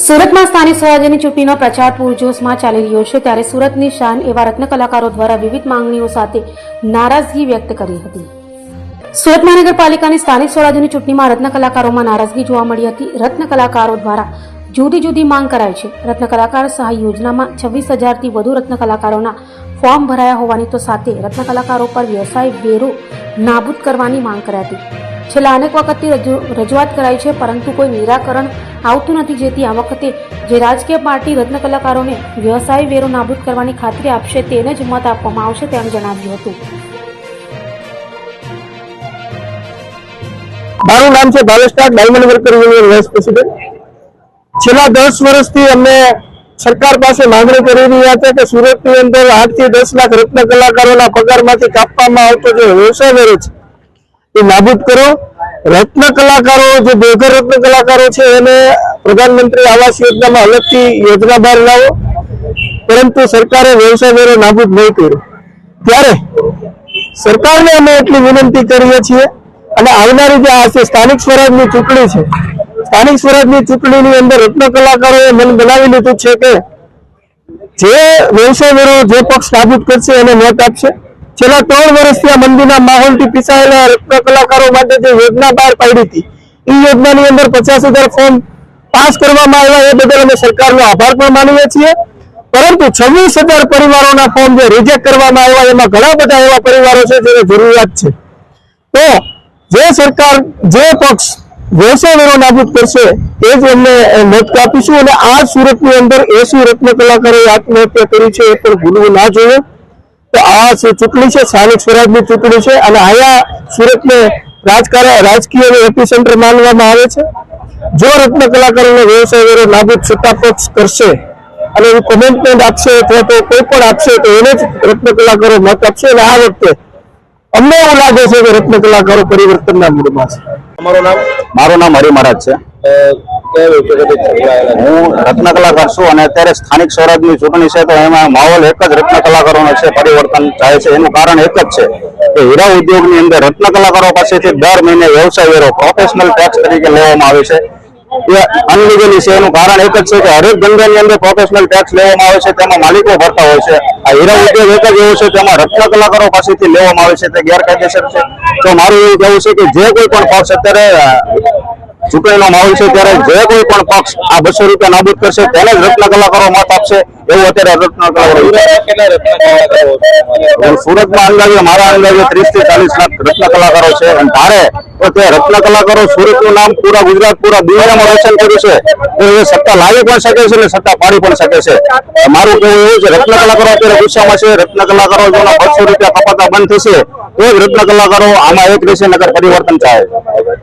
સુરતમાં સ્થાનિક સ્વરાજ્યની ચૂંટણીનો પ્રચાર પૂરજોશમાં ચાલી રહ્યો છે ત્યારે સુરતની શાન એવા રત્ન કલાકારો દ્વારા વિવિધ માંગણીઓ સાથે નારાજગી વ્યક્ત કરી હતી। સુરત મહાનગરપાલિકાની સ્થાનિક સ્વરાજ્યની ચૂંટણીમાં રત્ન કલાકારોમાં નારાજગી જોવા મળી હતી। રત્ન કલાકારો દ્વારા જુદી જુદી માંગ કરાઈ છે। રત્ન કલાકાર સહાય યોજનામાં 26,000થી વધુ રત્ન કલાકારોના ફોર્મ ભરાયા હોવાની તો સાથે રત્ન કલાકારો પર વ્યવસાય વેરો નાબૂદ કરવાની માંગ કરાઈ હતી। છેલ્લા અનેક વખતથી રજૂઆત કરાઈ છે પરંતુ કોઈ નિરાકરણ આવતું નથી, જેથી આ વખતે જે રાજકીય પાર્ટી રત્ન કલાકારોને વ્યવસાય વેરો નાબૂદ કરવાની ખાતરી આપશે તેને જ મત આપવામાં આવશે તેમ જણાવ્યું હતું। મારું નામ છે Bhavesha, diamond worker union vice president. છેલ્લા 10 વર્ષથી અમે સરકાર પાસે માંગણી કરી રહ્યા હતા કે સુરતની અંદર 8 થી 10 લાખ રત્ન કલાકારોના પગારમાંથી કાપવામાં આવતો જે વ્યવસાય વેરો છે એ નાબૂદ કરો। રત્ન કલાકારો જે બેઘર રત્ન કલાકારો છે એને પ્રધાનમંત્રી આવાસ યોજનામાં અલગથી યોજના બહાર લાવો, પરંતુ સરકારે વ્યવસાય વેરો નાબૂદ નહીં કર્યો। ત્યારે સરકારને અમે એટલી વિનંતી કરીએ છીએ અને આવનારી જે આ સ્થાનિક સ્વરાજની ચૂંટણી છે, સ્થાનિક સ્વરાજની ચૂંટણીની અંદર રત્ન કલાકારોએ મન બનાવી લીધું છે કે જે વ્યવસાય વેરો જે પક્ષ નાબૂદ કરશે એને મત આપશે। છેલ્લા 3 વર્ષથી આ મંદીના માહોલથી પીસાયેલા રત્ન કલાકારો માટે જે યોજના બહાર પાડી હતી એ યોજનાની અંદર 50,000 ફોર્મ પાસ કરવામાં આવ્યા, એ બદલ અમે સરકારનો આભાર પણ માનીએ છીએ। પરંતુ 26,000 પરિવારોના ફોર્મ જે રિજેક્ટ કરવામાં આવ્યા એમાં ઘણા બધા એવા પરિવારો છે જેને જરૂરિયાત છે। તો જે સરકાર જે પક્ષ વ્યવસાય વેરો નાબૂદ કરશે એ જ એમને મત આપીશું। અને આ સુરતની અંદર 80 રત્ન કલાકારોએ આત્મહત્યા કરી છે એ પણ ભૂલવું ના જોઈએ। તો આ ચૂંટણી છે, સ્થાનિક સ્વરાજની ચૂંટણી છે અને અહીંયા સુરતને રાજકીય એપી સેન્ટર માનવામાં આવે છે। જો રત્ન કલાકારોને વ્યવસાય વેરો નાબૂદ સત્તા પક્ષ કરશે અને એ કમેન્ટમેન્ટ આપશે અથવા તો કોઈ પણ આપશે તો એને જ રત્ન કલાકારો મત આપશે। અને આ વખતે અમને એવું લાગે છે કે રત્ન કલાકારો પરિવર્તનના મૂડમાં છે। મારું નામ હરિ મહારાજ છે। હું રત્ન કલાકાર છું અને અત્યારે સ્થાનિક સ્વરાજની ચૂંટણી છે તો એમાં માહોલ એક જ રત્ન કલાકારોનો છે, પરિવર્તન ચાહે છે। એનું કારણ એક જ છે કે હીરા ઉદ્યોગની અંદર રત્ન કલાકારો પાસેથી દર મહિને વ્યવસાય વેરો પ્રોફેશનલ ટેક્સ તરીકે લેવામાં આવે છે, એ અનલીગલી છે। એનું કારણ એક જ છે કે હરેક ધંધાની અંદર પ્રોફેશનલ ટેક્સ લેવામાં આવે છે, તેમાં માલિકો ભરતા હોય છે। આ હીરા ઉદ્યોગ એક જ એવો છે તેમાં રત્ન કલાકારો પાસેથી લેવામાં આવે છે, તે ગેરકાયદેસર છે। તો મારું એવું કહેવું છે કે જે કોઈ પણ પક્ષ અત્યારે ચૂંટણીનો માહોલ છે ત્યારે જે કોઈ પણ પક્ષ આ 200 રૂપિયા નાબૂદ કરશે તેને જ રત્ન કલાકારો મત આપશે, એવું અત્યારે રત્ન કલાકારો સુરતમાં અંદાજે મારા અંદાજે 30 થી 40 લાખ રત્ન કલાકારો છે। અને ધારે તો તે રત્ન કલાકારો સુરતનું નામ પૂરા ગુજરાત પૂરા દુનિયામાં રોશન કર્યું છે, તો એ સત્તા લાવી પણ શકે છે અને સત્તા પાડી પણ શકે છે। મારું કહેવું એવું છે રત્ન કલાકારો અત્યારે ગુસ્સામાં છે। રત્ન કલાકારો જો 200 રૂપિયા કપાતા બંધ થશે તો જ રત્ન કલાકારો આમાં એક રહેશે, નગર પરિવર્તન ચાહે।